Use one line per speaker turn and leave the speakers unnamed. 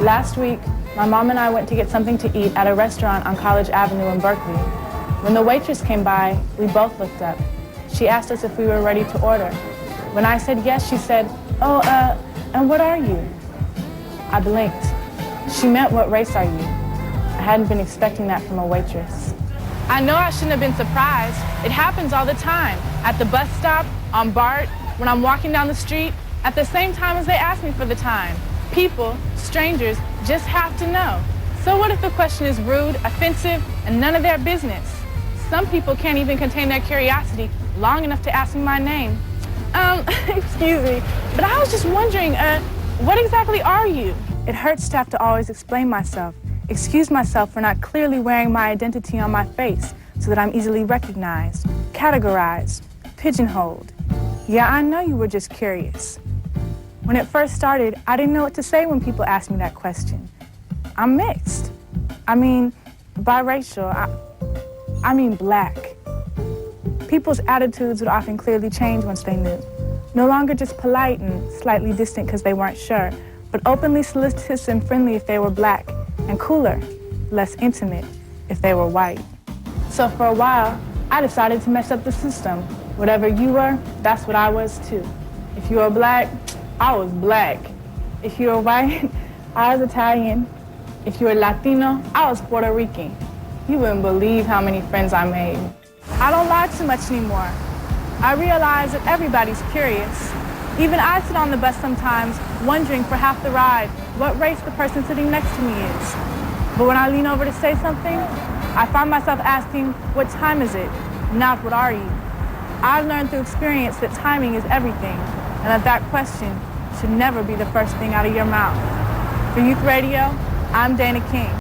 Last week, my mom and I went to get something to eat at a restaurant on College Avenue in Berkeley. When the waitress came by, we both looked up. She asked us if we were ready to order. When I said yes, she said, and what are you? I blinked. She meant, what race are you? I hadn't been expecting that from a waitress. I know I shouldn't have been surprised. It happens all the time. At the bus stop, on BART, when I'm walking down the street, at the same time as they ask me for the time. People, strangers, just have to know. So what if the question is rude, offensive, and none of their business? Some people can't even contain their curiosity long enough to ask me my name. Excuse me, but I was just wondering, what exactly are you? It hurts to have to always explain myself, excuse myself for not clearly wearing my identity on my face so that I'm easily recognized, categorized, pigeonholed. Yeah, I know you were just curious. When it first started, I didn't know what to say when people asked me that question. I'm mixed. I mean, biracial. I mean black. People's attitudes would often clearly change once they knew. No longer just polite and slightly distant because they weren't sure, but openly solicitous and friendly if they were black, and cooler, less intimate if they were white. So for a while, I decided to mess up the system. Whatever you were, that's what I was too. If you were black, I was black. If you were white, I was Italian. If you were Latino, I was Puerto Rican. You wouldn't believe how many friends I made. I don't lie too much anymore. I realize that everybody's curious. Even I sit on the bus sometimes, wondering for half the ride what race the person sitting next to me is. But when I lean over to say something, I find myself asking, what time is it? Not what are you? I've learned through experience that timing is everything, and that question should never be the first thing out of your mouth. For Youth Radio, I'm Dana King.